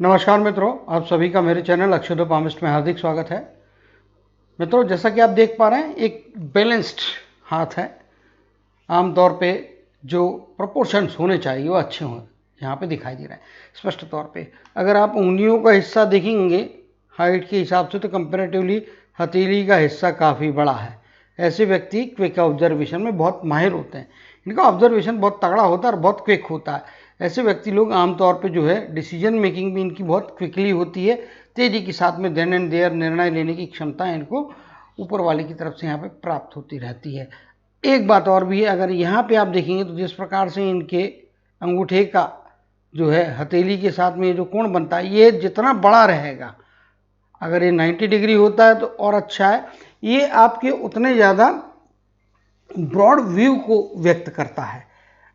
नमस्कार मित्रों, आप सभी का मेरे चैनल अक्षयोपामिस्ट में हार्दिक स्वागत है। मित्रों, जैसा कि आप देख पा रहे हैं, एक बैलेंस्ड हाथ है। आमतौर पे जो प्रोपोर्शंस होने चाहिए वो अच्छे हों, यहाँ पे दिखाई दे रहा है स्पष्ट तौर पे। अगर आप उंगलियों का हिस्सा देखेंगे हाइट के हिसाब से तो कंपेरेटिवली हथेली का हिस्सा काफ़ी बड़ा है। ऐसे व्यक्ति क्विक ऑब्जर्वेशन में बहुत माहिर होते हैं। इनका ऑब्जर्वेशन बहुत तगड़ा होता है और बहुत क्विक होता है। ऐसे व्यक्ति लोग आमतौर पे जो है डिसीजन मेकिंग भी इनकी बहुत क्विकली होती है। तेजी के साथ में देन एंड देयर निर्णय लेने की क्षमता इनको ऊपर वाले की तरफ से यहाँ पे प्राप्त होती रहती है। एक बात और भी है, अगर यहाँ पे आप देखेंगे तो जिस प्रकार से इनके अंगूठे का जो है हथेली के साथ में जो कोण बनता है, ये जितना बड़ा रहेगा, अगर ये 90 डिग्री होता है तो और अच्छा है। ये आपके उतने ज़्यादा ब्रॉड व्यू को व्यक्त करता है।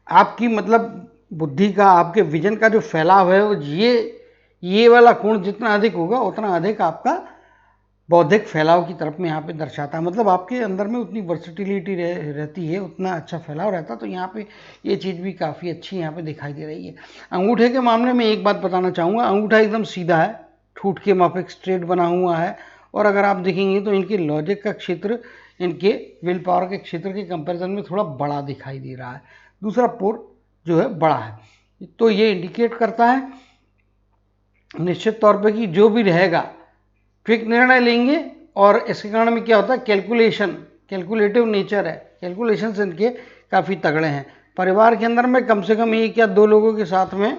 आपकी मतलब बुद्धि का, आपके विजन का जो फैलाव है वो ये वाला कोण जितना अधिक होगा उतना अधिक आपका बौद्धिक फैलाव की तरफ में यहाँ पे दर्शाता है। मतलब आपके अंदर में उतनी वर्सिटिलिटी रहती है, उतना अच्छा फैलाव रहता है। तो यहाँ पे ये चीज़ भी काफ़ी अच्छी यहाँ पे दिखाई दे रही है। अंगूठे के मामले में एक बात बताना चाहूँगा, अंगूठा एकदम सीधा है, ठूठ के माफिक स्ट्रेट बना हुआ है। और अगर आप देखेंगे तो इनके लॉजिक का क्षेत्र इनके विल पावर के क्षेत्र के कंपेरिजन में थोड़ा बड़ा दिखाई दे रहा है। दूसरा पोर जो है बड़ा है, तो ये इंडिकेट करता है निश्चित तौर पे कि जो भी रहेगा क्विक निर्णय लेंगे। और इसके कारण में क्या होता है, कैलकुलेटिव नेचर है, कैलकुलेशन इनके काफ़ी तगड़े हैं। परिवार के अंदर में कम से कम एक या दो लोगों के साथ में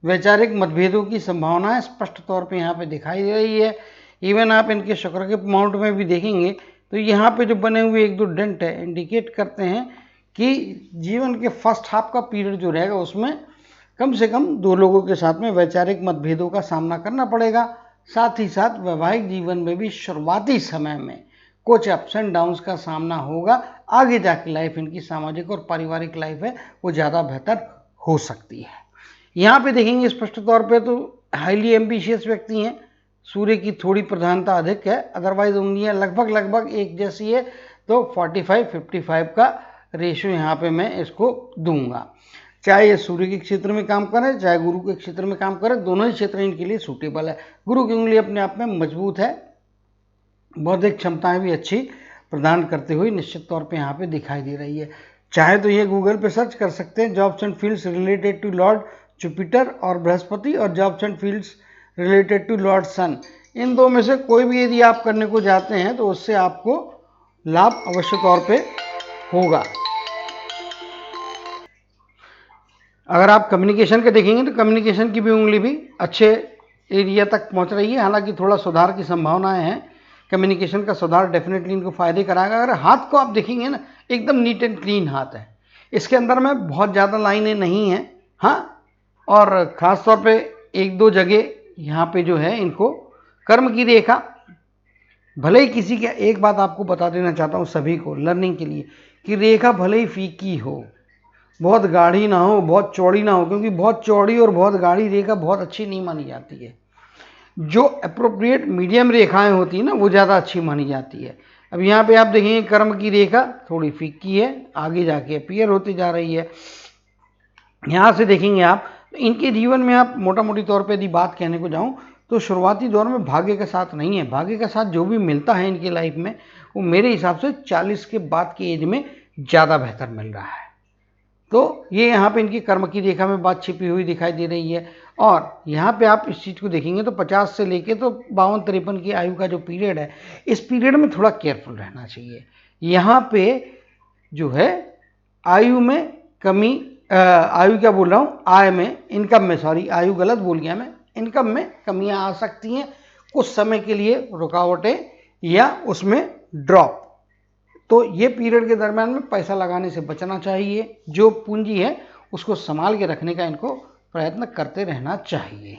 वैचारिक मतभेदों की संभावना स्पष्ट तौर पे यहाँ पे दिखाई दे रही है। इवन आप इनके शुक्र के माउंट में भी देखेंगे तो यहाँ पे जो बने हुए एक दो डेंट है इंडिकेट करते हैं कि जीवन के फर्स्ट हाफ का पीरियड जो रहेगा उसमें कम से कम दो लोगों के साथ में वैचारिक मतभेदों का सामना करना पड़ेगा। साथ ही साथ वैवाहिक जीवन में भी शुरुआती समय में कुछ अप्स एंड डाउन्स का सामना होगा। आगे जाके लाइफ इनकी सामाजिक और पारिवारिक लाइफ है वो ज़्यादा बेहतर हो सकती है। यहाँ पे देखेंगे स्पष्ट तौर पे तो हाईली एम्बिशियस व्यक्ति हैं, सूर्य की थोड़ी प्रधानता अधिक है, अदरवाइज उंगलियाँ लगभग एक जैसी है। तो 45-55 का रेशियो यहाँ पे मैं इसको दूंगा। चाहे ये सूर्य के क्षेत्र में काम करें चाहे गुरु के क्षेत्र में काम करें, दोनों ही क्षेत्र इनके लिए सूटेबल है। गुरु की उंगली अपने आप में मजबूत है, बौद्धिक क्षमताएं भी अच्छी प्रदान करते हुए निश्चित तौर पे यहाँ पे दिखाई दे रही है। चाहे तो ये गूगल पे सर्च कर सकते हैं, jobs and fields related to lord Jupiter और बृहस्पति, और jobs and fields related to lord Sun. इन दो में से कोई भी यदि आप करने को जाते हैं तो उससे आपको लाभ अवश्य तौर पे होगा। अगर आप कम्युनिकेशन के देखेंगे तो कम्युनिकेशन की भी उंगली भी अच्छे एरिया तक पहुंच रही है। हालांकि थोड़ा सुधार की संभावनाएं हैं, कम्युनिकेशन का सुधार डेफिनेटली इनको फायदे कराएगा। अगर हाथ को आप देखेंगे ना, एकदम नीट एंड क्लीन हाथ है, इसके अंदर में बहुत ज़्यादा लाइनें नहीं हैं। हाँ, और ख़ास तौर पे एक दो जगह यहाँ पे जो है इनको कर्म की रेखा, भले ही किसी के, एक बात आपको बता देना चाहता हूँ सभी को लर्निंग के लिए, कि रेखा भले ही फीकी हो, बहुत गाढ़ी ना हो, बहुत चौड़ी ना हो, क्योंकि बहुत चौड़ी और बहुत गाढ़ी रेखा बहुत अच्छी नहीं मानी जाती है। जो अप्रोप्रिएट मीडियम रेखाएं होती है ना वो ज़्यादा अच्छी मानी जाती है। अब यहाँ पे आप देखेंगे कर्म की रेखा थोड़ी फीकी है, आगे जाके अपीयर होती जा रही है। यहाँ से देखेंगे आप तो इनके जीवन में आप मोटा मोटी तौर पे यदि बात कहने को जाऊँ तो शुरुआती दौर में भाग्य का साथ नहीं है। भाग्य का साथ जो भी मिलता है इनकी लाइफ में वो मेरे हिसाब से 40 के बाद की एज में ज़्यादा बेहतर मिल रहा है। तो ये यहाँ पे इनकी कर्म की रेखा में बात छिपी हुई दिखाई दे रही है। और यहाँ पे आप इस चीज़ को देखेंगे तो 50 से लेके तो 52-53 की आयु का जो पीरियड है, इस पीरियड में थोड़ा केयरफुल रहना चाहिए। यहाँ पे जो है आयु में कमी, आयु क्या बोल रहा हूँ, आय में, इनकम में, सॉरी आयु गलत बोल गया मैं, इनकम में कमियाँ आ सकती हैं कुछ समय के लिए, रुकावटें या उसमें ड्रॉप। तो ये पीरियड के दरम्यान में पैसा लगाने से बचना चाहिए। जो पूंजी है उसको संभाल के रखने का इनको प्रयत्न करते रहना चाहिए।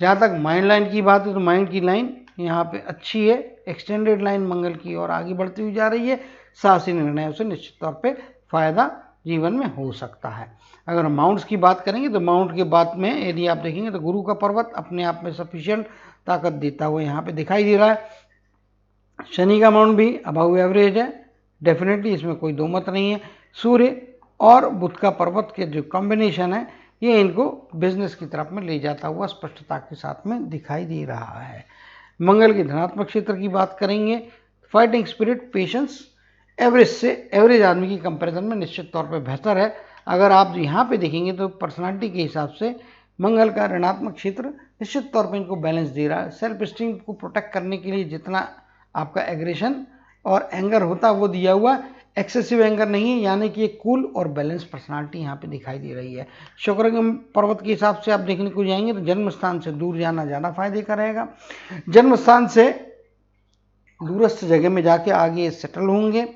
जहाँ तक माइंड लाइन की बात है तो माइंड की लाइन यहाँ पे अच्छी है, एक्सटेंडेड लाइन मंगल की ओर आगे बढ़ती हुई जा रही है। साहसी निर्णयों से निश्चित तौर पे फायदा जीवन में हो सकता है। अगर माउंट्स की बात करेंगे तो माउंट के बाद में यदि आप देखेंगे तो गुरु का पर्वत अपने आप में सफिशिएंट ताकत देता हुआ यहाँ पे दिखाई दे रहा है। शनि का माउंट भी अबव एवरेज है, डेफिनेटली इसमें कोई दो मत नहीं है। सूर्य और बुध का पर्वत के जो कॉम्बिनेशन है ये इनको बिजनेस की तरफ में ले जाता हुआ स्पष्टता के साथ में दिखाई दे रहा है। मंगल के धनात्मक क्षेत्र की बात करेंगे, फाइटिंग स्पिरिट, पेशेंस एवरेज आदमी की कंपैरिजन में निश्चित तौर पे बेहतर है। अगर आप यहाँ पे देखेंगे तो पर्सनालिटी के हिसाब से मंगल का ऋणात्मक क्षेत्र निश्चित तौर पे इनको बैलेंस दे रहा है। सेल्फ स्टीम को प्रोटेक्ट करने के लिए जितना आपका एग्रेशन और एंगर होता है वो दिया हुआ, एक्सेसिव एंगर नहीं है, यानी कि एक कूल और बैलेंस पर्सनालिटी यहाँ पे दिखाई दे रही है। शुक्र के पर्वत के हिसाब से आप देखने को जाएंगे तो जन्म स्थान से दूर जाना ज़्यादा फायदे का रहेगा। जन्म स्थान से दूरस्थ जगह में जाके आगे सेटल होंगे।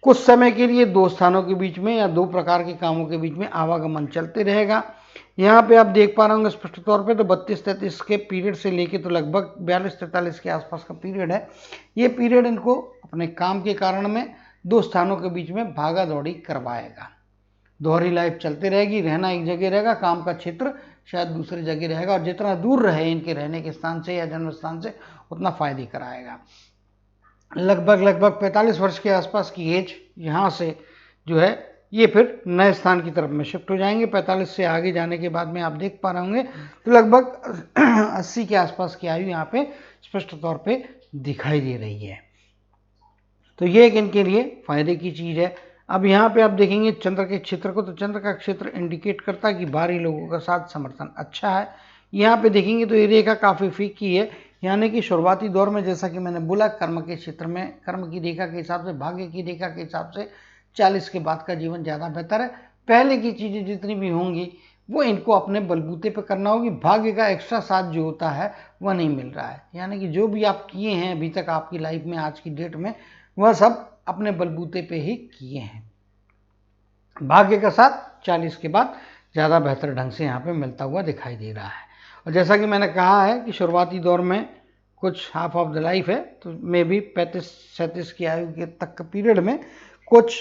कुछ समय के लिए दो स्थानों के बीच में या दो प्रकार के कामों के बीच में आवागमन चलते रहेगा। यहाँ पे आप देख पा रहे होंगे स्पष्ट तौर पे तो 32-33 के पीरियड से लेके तो लगभग 42-43 के आसपास का पीरियड है। ये पीरियड इनको अपने काम के कारण में दो स्थानों के बीच में भागा दौड़ी करवाएगा। दोहरी लाइफ चलती रहेगी, रहना एक जगह रहेगा, काम का क्षेत्र शायद दूसरी जगह रहेगा, और जितना दूर रहे इनके रहने के स्थान से या जन्म स्थान से उतना फायदे कराएगा। लगभग 45 वर्ष के आसपास की एज यहाँ से जो है ये फिर नए स्थान की तरफ में शिफ्ट हो जाएंगे। 45 से आगे जाने के बाद में आप देख पा रहे होंगे तो लगभग 80 के आसपास की आयु यहाँ पे स्पष्ट तौर पे दिखाई दे रही है। तो ये एक इनके लिए फायदे की चीज़ है। अब यहाँ पे आप देखेंगे चंद्र के क्षेत्र को, तो चंद्र का क्षेत्र इंडिकेट करता है कि बाहरी लोगों का साथ समर्थन अच्छा है। यहाँ पे देखेंगे तो ये रेखा काफ़ी फीकी है, यानी कि शुरुआती दौर में जैसा कि मैंने बोला कर्म के क्षेत्र में कर्म की रेखा के हिसाब से, भाग्य की रेखा के हिसाब से 40 के बाद का जीवन ज़्यादा बेहतर है। पहले की चीज़ें जितनी भी होंगी वो इनको अपने बलबूते पर करना होगी। भाग्य का एक्स्ट्रा साथ जो होता है वह नहीं मिल रहा है, यानी कि जो भी आप किए हैं अभी तक आपकी लाइफ में आज की डेट में वह सब अपने बलबूते पे ही किए हैं। भाग्य का साथ 40 के बाद ज़्यादा बेहतर ढंग से यहाँ पे मिलता हुआ दिखाई दे रहा है। और जैसा कि मैंने कहा है कि शुरुआती दौर में कुछ हाफ ऑफ द लाइफ है, तो मे भी 35-37 की आयु के तक का पीरियड में कुछ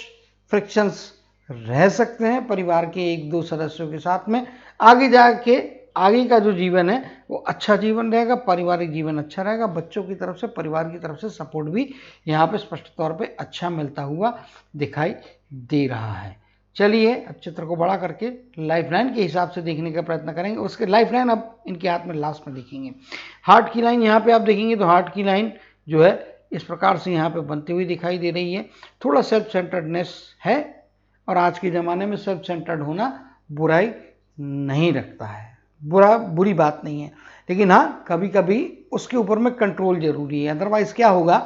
फ्रिक्शंस रह सकते हैं परिवार के एक दो सदस्यों के साथ में। आगे जाके आगे का जो जीवन है वो अच्छा जीवन रहेगा, पारिवारिक जीवन अच्छा रहेगा, बच्चों की तरफ से परिवार की तरफ से सपोर्ट भी यहाँ पे स्पष्ट तौर पे अच्छा मिलता हुआ दिखाई दे रहा है। चलिए अब चित्र को बड़ा करके लाइफ लाइन के हिसाब से देखने का प्रयत्न करेंगे। उसके लाइफ लाइन अब इनके हाथ में लास्ट में देखेंगे। हार्ट की लाइन यहाँ पे आप देखेंगे तो हार्ट की लाइन जो है इस प्रकार से यहाँ पे बनती हुई दिखाई दे रही है। थोड़ा सेल्फ सेंटर्डनेस है, और आज के ज़माने में सेल्फ सेंटर्ड होना बुराई नहीं रखता है, बुरी बात नहीं है, लेकिन हाँ कभी कभी उसके ऊपर में कंट्रोल जरूरी है, अदरवाइज क्या होगा।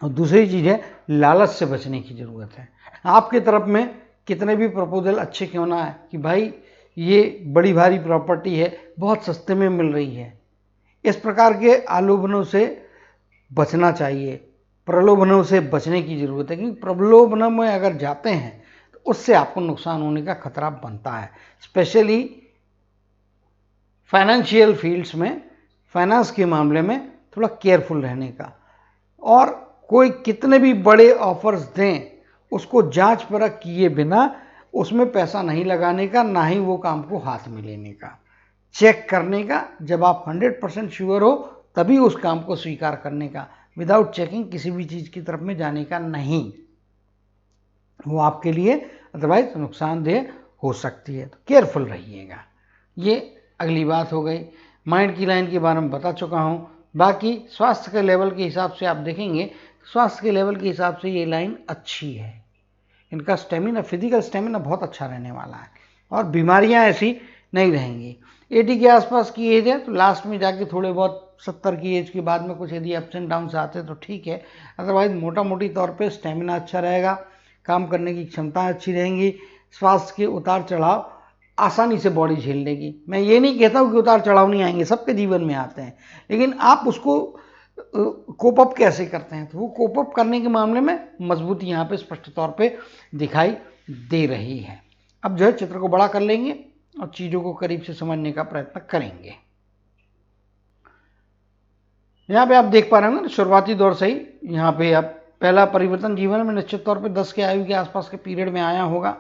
और दूसरी चीज़ है लालच से बचने की ज़रूरत है। आपके तरफ में कितने भी प्रपोजल अच्छे क्यों ना है कि भाई ये बड़ी भारी प्रॉपर्टी है, बहुत सस्ते में मिल रही है, इस प्रकार के आलोभनों से बचना चाहिए, प्रलोभनों से बचने की ज़रूरत है, क्योंकि प्रलोभनों में अगर जाते हैं तो उससे आपको नुकसान होने का खतरा बनता है। स्पेशली फाइनेंशियल फील्ड्स में, फाइनेंस के मामले में थोड़ा केयरफुल रहने का, और कोई कितने भी बड़े ऑफर्स दें उसको जांच परख किए बिना उसमें पैसा नहीं लगाने का, ना ही वो काम को हाथ में लेने का, चेक करने का। जब आप 100% श्योर हो तभी उस काम को स्वीकार करने का, विदाउट चेकिंग किसी भी चीज़ की तरफ में जाने का नहीं, वो आपके लिए अदरवाइज नुकसानदेह हो सकती है। तो केयरफुल रहिएगा। ये अगली बात हो गई। माइंड की लाइन के बारे में बता चुका हूँ। बाकी स्वास्थ्य के लेवल के हिसाब से आप देखेंगे, स्वास्थ्य के लेवल के हिसाब से ये लाइन अच्छी है। इनका स्टेमिना, फिजिकल स्टेमिना बहुत अच्छा रहने वाला है, और बीमारियां ऐसी नहीं रहेंगी। 80 के आसपास की एज है, तो लास्ट में जाके थोड़े बहुत 70 की एज के बाद में कुछ यदि अप्स एंड डाउन आते हैं तो ठीक है, अदरवाइज मोटा मोटी तौर पे स्टेमिना अच्छा रहेगा, काम करने की क्षमता अच्छी रहेंगी। स्वास्थ्य के उतार चढ़ाव आसानी से बॉडी झेल लेगी। मैं ये नहीं कहता हूँ कि उतार चढ़ाव नहीं आएंगे, सबके जीवन में आते हैं, लेकिन आप उसको कोप अप कैसे करते हैं, तो वो कोप अप करने के मामले में मजबूती यहाँ पे स्पष्ट तौर पे दिखाई दे रही है। अब जो है चित्र को बड़ा कर लेंगे और चीज़ों को करीब से समझने का प्रयत्न करेंगे। यहाँ पे आप देख पा रहे हैं ना, शुरुआती दौर से ही यहाँ पे अब पहला परिवर्तन जीवन में निश्चित तौर पे 10 के आयु के आसपास के पीरियड में आया होगा।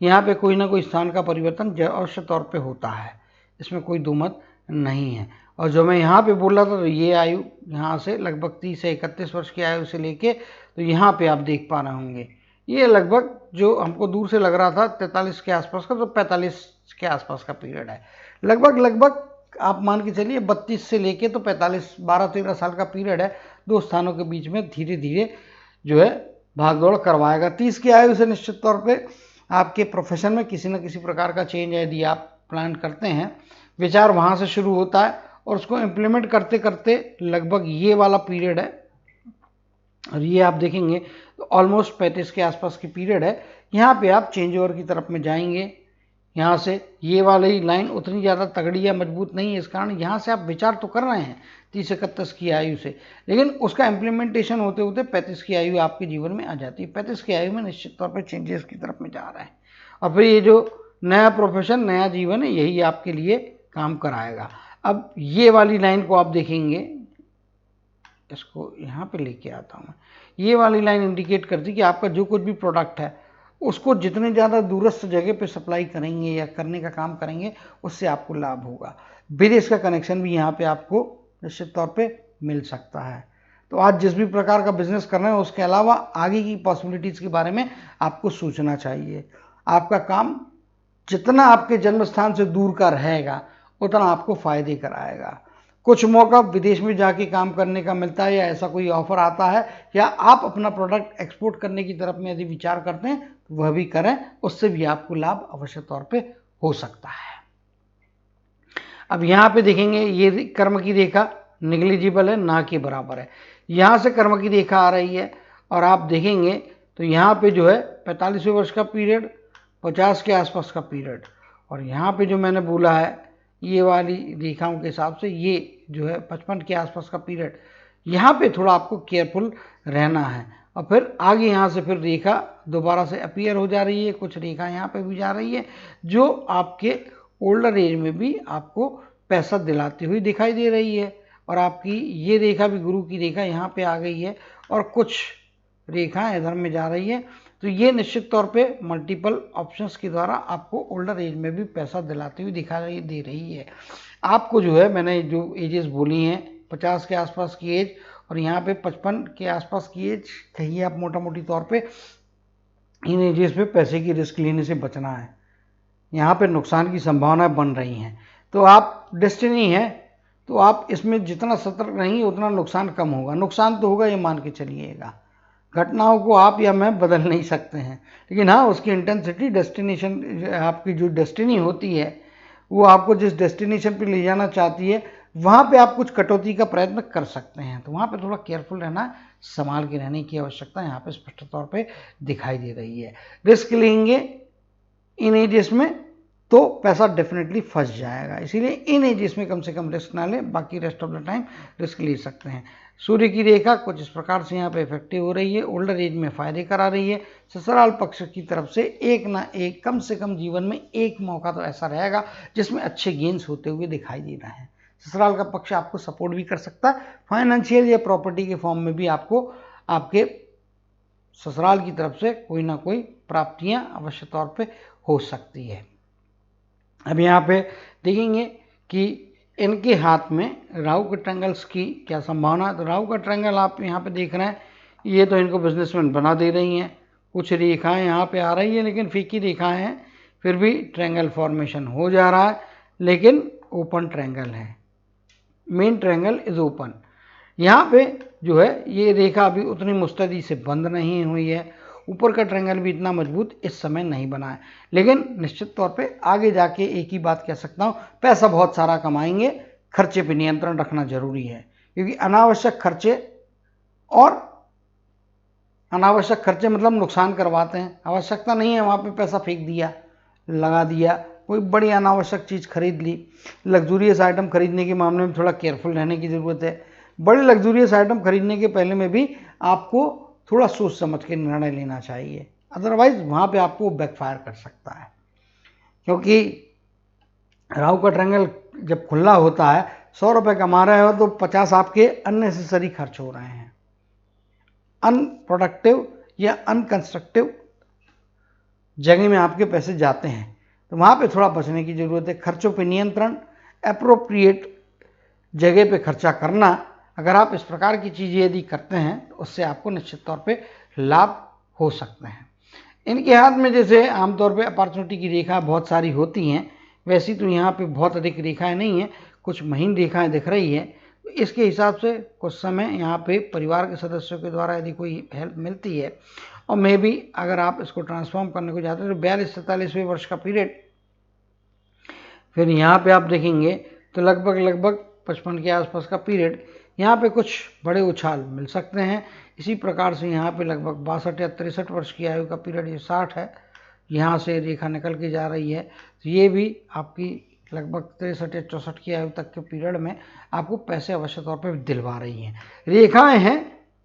यहाँ पे कोई ना कोई स्थान का परिवर्तन अवश्य तौर पे होता है, इसमें कोई दो मत नहीं है। और जो मैं यहाँ पे बोल रहा था, तो ये आयु यहाँ से लगभग 30 से 31 वर्ष की आयु से लेके तो यहाँ पे आप देख पा रहे होंगे, ये लगभग जो हमको दूर से लग रहा था 43 के आसपास का, तो 45 के आसपास का पीरियड है। लगभग आप मान के चलिए 32 से लेके तो 45, 12-13 साल का पीरियड है। दो स्थानों के बीच में धीरे धीरे जो है भागदौड़ करवाएगा। 30 की आयु से निश्चित तौर पे आपके प्रोफेशन में किसी न किसी प्रकार का चेंज यदि आप प्लान करते हैं, विचार वहाँ से शुरू होता है और उसको इम्प्लीमेंट करते करते लगभग ये वाला पीरियड है, और ये आप देखेंगे तो ऑलमोस्ट 35 के आसपास की पीरियड है। यहाँ पे आप चेंज ओवर की तरफ में जाएंगे। यहाँ से ये वाली लाइन उतनी ज़्यादा तगड़ी या मजबूत नहीं है, इस कारण यहाँ से आप विचार तो कर रहे हैं 30-31 की आयु से, लेकिन उसका इम्प्लीमेंटेशन होते होते 35 की आयु आपके जीवन में आ जाती है। 35 की आयु में निश्चित तौर पर चेंजेस की तरफ में जा रहा है, और फिर ये जो नया प्रोफेशन, नया जीवन है, यही आपके लिए काम कराएगा। अब ये वाली लाइन को आप देखेंगे, इसको यहाँ पे लेके आता हूँ। ये वाली लाइन इंडिकेट करती है कि आपका जो कुछ भी प्रोडक्ट है उसको जितने ज़्यादा दूरस्थ जगह पे सप्लाई करेंगे या करने का काम करेंगे, उससे आपको लाभ होगा। विदेश का कनेक्शन भी यहाँ पे आपको निश्चित तौर पे मिल सकता है। तो आज जिस भी प्रकार का बिजनेस कर रहे हैं उसके अलावा आगे की पॉसिबिलिटीज़ के बारे में आपको सोचना चाहिए। आपका काम जितना आपके जन्म स्थान से दूर का रहेगा उतना आपको फायदे कराएगा। कुछ मौका विदेश में जाके काम करने का मिलता है, या ऐसा कोई ऑफर आता है, या आप अपना प्रोडक्ट एक्सपोर्ट करने की तरफ में यदि विचार करते हैं तो वह भी करें, उससे भी आपको लाभ अवश्य तौर पे हो सकता है। अब यहाँ पे देखेंगे ये कर्म की रेखा निग्लिजिबल है, ना के बराबर है। यहाँ से कर्म की रेखा आ रही है और आप देखेंगे तो यहाँ पे जो है 45वें वर्ष का पीरियड, 50 के आसपास का पीरियड, और यहाँ पे जो मैंने बोला है ये वाली रेखाओं के हिसाब से ये जो है 55 के आसपास का पीरियड, यहाँ पे थोड़ा आपको केयरफुल रहना है। और फिर आगे यहाँ से फिर रेखा दोबारा से अपीयर हो जा रही है, कुछ रेखा यहाँ पे भी जा रही है जो आपके ओल्डर एज में भी आपको पैसा दिलाती हुई दिखाई दे रही है। और आपकी ये रेखा भी गुरु की रेखा यहाँ पे आ गई है और कुछ रेखा इधर में जा रही है। तो ये निश्चित तौर पे मल्टीपल ऑप्शंस के द्वारा आपको ओल्डर एज में भी पैसा दिलाती हुई दिखाई दे रही है। आपको जो है मैंने जो एजेस बोली हैं 50 के आसपास की एज और यहाँ पे 55 के आसपास की एज, कहिए आप मोटा मोटी तौर पे, इन एजेस पे पैसे की रिस्क लेने से बचना है। यहाँ पे नुकसान की संभावनाएं बन रही हैं, तो आप डेस्टिनी है तो आप इसमें जितना सतर्क रहेंगे उतना नुकसान कम होगा। नुकसान तो होगा, ये मान के चलिएगा। घटनाओं को आप या मैं बदल नहीं सकते हैं, लेकिन हाँ उसकी इंटेंसिटी, डेस्टिनेशन, आपकी जो डेस्टिनी होती है वो आपको जिस डेस्टिनेशन पे ले जाना चाहती है वहाँ पे आप कुछ कटौती का प्रयत्न कर सकते हैं। तो वहाँ पे थोड़ा केयरफुल रहना, संभाल के रहने की आवश्यकता यहाँ पे स्पष्ट तौर पे दिखाई दे रही है। रिस्क लेंगे इन एजेस में तो पैसा डेफिनेटली फंस जाएगा, इसीलिए इन एजेस में कम से कम रिस्क ना लें, बाकी rest of the time risk ले सकते हैं। सूर्य की रेखा कुछ इस प्रकार से यहाँ पे इफेक्टिव हो रही है, ओल्डर एज में फायदे करा रही है। ससुराल पक्ष की तरफ से एक ना एक, कम से कम जीवन में एक मौका तो ऐसा रहेगा जिसमें अच्छे गेन्स होते हुए दिखाई दे रहे हैं। ससुराल का पक्ष आपको सपोर्ट भी कर सकता है, फाइनेंशियल या प्रॉपर्टी के फॉर्म में भी आपको आपके ससुराल की तरफ से कोई ना कोई प्राप्तियां अवश्य तौर पे हो सकती है। अब यहाँ पे देखेंगे कि इनके हाथ में राहु के ट्रायंगल्स की क्या संभावना है। तो राहु का ट्रायंगल आप यहाँ पे देख रहे हैं, ये तो इनको बिजनेसमैन बना दे रही हैं। कुछ रेखाएं यहाँ पे आ रही है लेकिन फीकी रेखाएं हैं, फिर भी ट्रायंगल फॉर्मेशन हो जा रहा है, लेकिन ओपन ट्रायंगल है, मेन ट्रायंगल इज ओपन। यहाँ पे जो है ये रेखा अभी उतनी मुस्तैदी से बंद नहीं हुई है, ऊपर का ट्रायंगल भी इतना मजबूत इस समय नहीं बना है, लेकिन निश्चित तौर पे आगे जाके एक ही बात कह सकता हूँ, पैसा बहुत सारा कमाएंगे। खर्चे पे नियंत्रण रखना जरूरी है, क्योंकि अनावश्यक खर्चे, और अनावश्यक खर्चे मतलब नुकसान करवाते हैं। आवश्यकता नहीं है वहाँ पे पैसा फेंक दिया, लगा दिया, कोई बड़ी अनावश्यक चीज़ खरीद ली। लग्जूरियस आइटम खरीदने के मामले में थोड़ा केयरफुल रहने की ज़रूरत है। बड़े लग्जूरियस आइटम खरीदने के पहले में भी आपको थोड़ा सोच समझ के निर्णय लेना चाहिए, अदरवाइज वहाँ पे आपको बैकफायर कर सकता है। क्योंकि राहु का ट्रायंगल जब खुला होता है, 100 रुपये कमा रहे हो तो 50 आपके अननेसेसरी खर्च हो रहे हैं, अनप्रोडक्टिव या अनकंस्ट्रक्टिव जगह में आपके पैसे जाते हैं। तो वहाँ पे थोड़ा बचने की ज़रूरत है। खर्चों पे नियंत्रण, एप्रोप्रिएट जगह पे खर्चा करना, अगर आप इस प्रकार की चीज़ें यदि करते हैं तो उससे आपको निश्चित तौर पे लाभ हो सकते हैं। इनके हाथ में जैसे आमतौर पे अपॉर्चुनिटी की रेखा बहुत सारी होती हैं, वैसी तो यहाँ पे बहुत अधिक रेखाएं नहीं है, कुछ महीन रेखाएं दिख रही है। तो इसके हिसाब से कुछ समय यहाँ पे परिवार के सदस्यों के द्वारा यदि कोई हेल्प मिलती है, और मे भी अगर आप इसको ट्रांसफॉर्म करने को चाहते हैं तो 42-43वें वर्ष का पीरियड, फिर यहाँ पे आप देखेंगे तो लगभग 55 के आसपास का पीरियड, यहाँ पे कुछ बड़े उछाल मिल सकते हैं। इसी प्रकार से यहाँ पे लगभग 62 या 63 वर्ष की आयु का पीरियड, ये 60 है, यहाँ से रेखा निकल के जा रही है, तो ये भी आपकी लगभग 63 या 64 की आयु तक के पीरियड में आपको पैसे अवश्य तौर पर दिलवा रही हैं। रेखाएं हैं,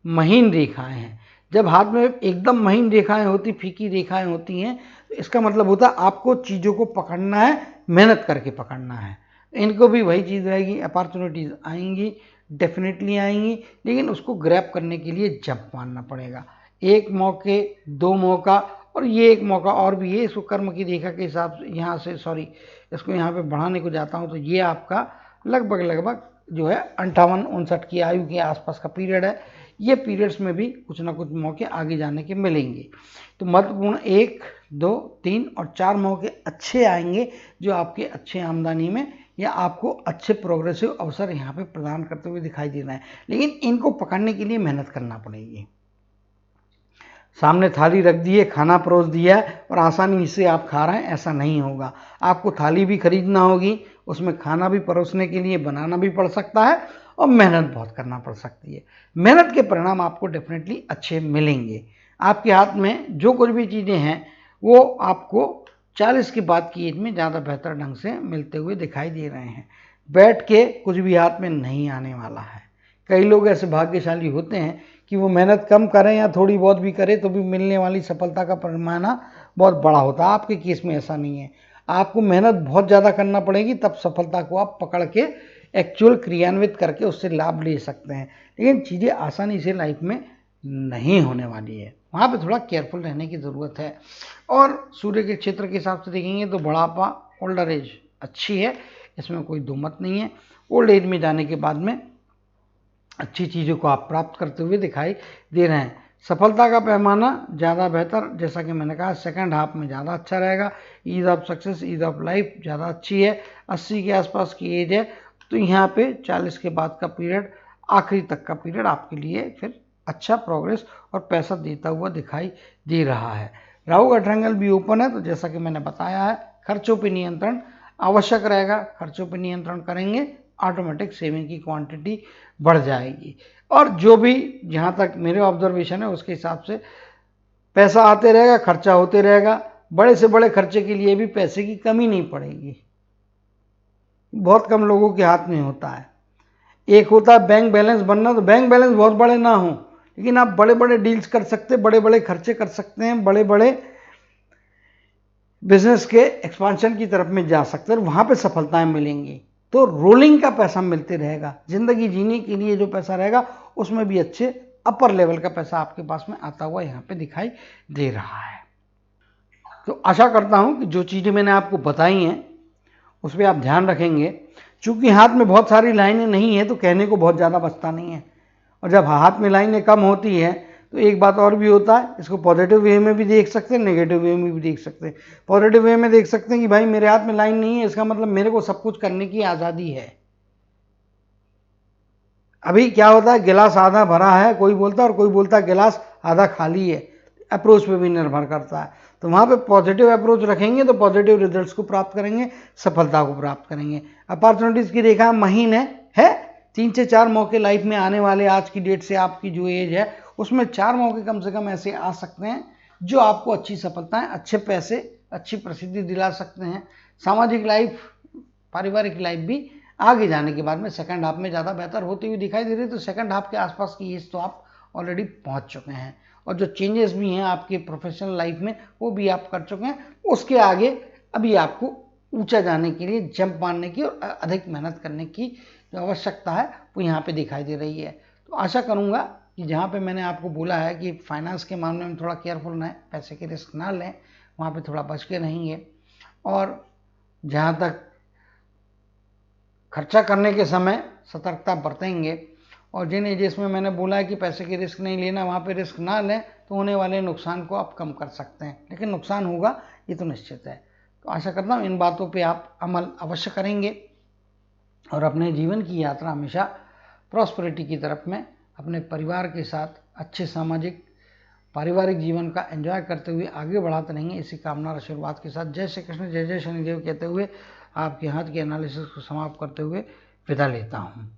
महीन रेखाएं हैं। जब हाथ में एकदम महीन रेखाएं होती, फीकी रेखाएं होती हैं, तो इसका मतलब होता है आपको चीज़ों को पकड़ना है, मेहनत करके पकड़ना है। इनको भी वही चीज़ रहेगी, अपॉर्चुनिटीज़ आएंगी, डेफिनेटली आएंगी, लेकिन उसको ग्रैब करने के लिए जंप मारना पड़ेगा। एक मौके, दो मौका, और ये एक मौका और भी है। इसको कर्म की रेखा के हिसाब से यहाँ से, सॉरी, इसको यहाँ पे बढ़ाने को जाता हूँ तो ये आपका लगभग जो है 58-59 की आयु के आसपास का पीरियड है। ये पीरियड्स में भी कुछ ना कुछ मौके आगे जाने के मिलेंगे। तो महत्वपूर्ण 1, 2, 3 और 4 मौके अच्छे आएंगे, जो आपके अच्छे आमदनी में या आपको अच्छे प्रोग्रेसिव अवसर यहाँ पे प्रदान करते हुए दिखाई दे रहे हैं। लेकिन इनको पकड़ने के लिए मेहनत करना पड़ेगी। सामने थाली रख दी है, खाना परोस दिया है और आसानी से आप खा रहे हैं, ऐसा नहीं होगा। आपको थाली भी खरीदना होगी, उसमें खाना भी परोसने के लिए बनाना भी पड़ सकता है, और मेहनत बहुत करना पड़ सकती है। मेहनत के परिणाम आपको डेफिनेटली अच्छे मिलेंगे। आपके हाथ में जो कुछ भी चीज़ें हैं वो आपको 40 के बाद की एज में ज़्यादा बेहतर ढंग से मिलते हुए दिखाई दे रहे हैं। बैठ के कुछ भी हाथ में नहीं आने वाला है। कई लोग ऐसे भाग्यशाली होते हैं कि वो मेहनत कम करें या थोड़ी बहुत भी करें तो भी मिलने वाली सफलता का पैमाना बहुत बड़ा होता है। आपके केस में ऐसा नहीं है। आपको मेहनत बहुत ज़्यादा करना पड़ेगी, तब सफलता को आप पकड़ के एक्चुअल क्रियान्वित करके उससे लाभ ले सकते हैं। लेकिन चीज़ें आसानी से लाइफ में नहीं होने वाली है, वहाँ पे थोड़ा केयरफुल रहने की ज़रूरत है। और सूर्य के क्षेत्र के हिसाब से देखेंगे तो बुढ़ापा, ओल्डर एज अच्छी है, इसमें कोई दो मत नहीं है। ओल्ड एज में जाने के बाद में अच्छी चीज़ों को आप प्राप्त करते हुए दिखाई दे रहे हैं। सफलता का पैमाना ज़्यादा बेहतर, जैसा कि मैंने कहा, सेकंड हाफ में ज़्यादा अच्छा रहेगा। Ease of success, ease of life ज़्यादा अच्छी है। 80 के आसपास की एज है, तो यहाँ पे 40 के बाद का पीरियड, आखिरी तक का पीरियड आपके लिए फिर अच्छा प्रोग्रेस और पैसा देता हुआ दिखाई दे रहा है। राहु का ट्रायंगल भी ओपन है, तो जैसा कि मैंने बताया है, खर्चों पर नियंत्रण आवश्यक रहेगा। खर्चों पर नियंत्रण करेंगे, ऑटोमेटिक सेविंग की क्वांटिटी बढ़ जाएगी। और जो भी जहाँ तक मेरे ऑब्जर्वेशन है उसके हिसाब से पैसा आते रहेगा, खर्चा होते रहेगा। बड़े से बड़े खर्चे के लिए भी पैसे की कमी नहीं पड़ेगी, बहुत कम लोगों के हाथ में होता है। एक होता है बैंक बैलेंस बनना, तो बैंक बैलेंस बहुत बड़े ना हो, लेकिन आप बड़े बड़े डील्स कर सकते, बड़े बड़े खर्चे कर सकते हैं, बड़े बड़े बिजनेस के एक्सपांशन की तरफ में जा सकते हैं, वहाँ पे सफलताएं मिलेंगी। तो रोलिंग का पैसा मिलते रहेगा। जिंदगी जीने के लिए जो पैसा रहेगा उसमें भी अच्छे अपर लेवल का पैसा आपके पास में आता हुआ यहाँ पे दिखाई दे रहा है। तो आशा करता हूँ कि जो चीज़ें मैंने आपको बताई हैं उस पर आप ध्यान रखेंगे। चूंकि हाथ में बहुत सारी लाइनें नहीं है तो कहने को बहुत ज़्यादा बचता नहीं है, और जब हाथ में लाइनें कम होती है तो एक बात और भी होता है, इसको पॉजिटिव वे में भी देख सकते हैं, नेगेटिव वे में भी देख सकते हैं। पॉजिटिव वे में देख सकते हैं कि भाई मेरे हाथ में लाइन नहीं है, इसका मतलब मेरे को सब कुछ करने की आज़ादी है। अभी क्या होता है, गिलास आधा भरा है कोई बोलता है, और कोई बोलता है गिलास आधा खाली है। अप्रोच पे भी निर्भर करता है। तो वहाँ पे पॉजिटिव अप्रोच रखेंगे तो पॉजिटिव रिजल्ट्स को प्राप्त करेंगे, सफलता को प्राप्त करेंगे। अपॉर्चुनिटीज़ की रेखा महीन है 3 से 4 मौके लाइफ में आने वाले। आज की डेट से आपकी जो एज है उसमें 4 मौके कम से कम ऐसे आ सकते हैं जो आपको अच्छी सफलताएं, अच्छे पैसे, अच्छी प्रसिद्धि दिला सकते हैं। सामाजिक लाइफ, पारिवारिक लाइफ भी आगे जाने के बाद में सेकंड हाफ में ज़्यादा बेहतर होती हुई दिखाई दे रही है। तो सेकंड हाफ के आसपास की एज तो आप ऑलरेडी पहुंच चुके हैं, और जो चेंजेस भी हैं आपके प्रोफेशनल लाइफ में वो भी आप कर चुके हैं। उसके आगे अभी आपको ऊंचा जाने के लिए, जंप मारने की और अधिक मेहनत करने की जो आवश्यकता है वो यहाँ पे दिखाई दे रही है। तो आशा करूँगा कि जहाँ पे मैंने आपको बोला है कि फाइनेंस के मामले में थोड़ा केयरफुल रहें, पैसे के रिस्क ना लें, वहाँ पे थोड़ा बच के रहेंगे। और जहाँ तक खर्चा करने के समय सतर्कता बरतेंगे, और जिन एजेस में मैंने बोला है कि पैसे की रिस्क नहीं लेना, वहाँ पे रिस्क ना लें, तो होने वाले नुकसान को आप कम कर सकते हैं। लेकिन नुकसान होगा ये तो निश्चित है। तो आशा करता हूँ इन बातों पे आप अमल अवश्य करेंगे और अपने जीवन की यात्रा हमेशा प्रॉस्पेरिटी की तरफ में अपने परिवार के साथ अच्छे सामाजिक पारिवारिक जीवन का एंजॉय करते हुए आगे बढ़ाते रहेंगे, इसी कामना और आशीर्वाद के साथ जय श्री कृष्ण, जय जय शनिदेव कहते हुए आपके हाथ के एनालिसिस को समाप्त करते हुए विदा लेता हूँ।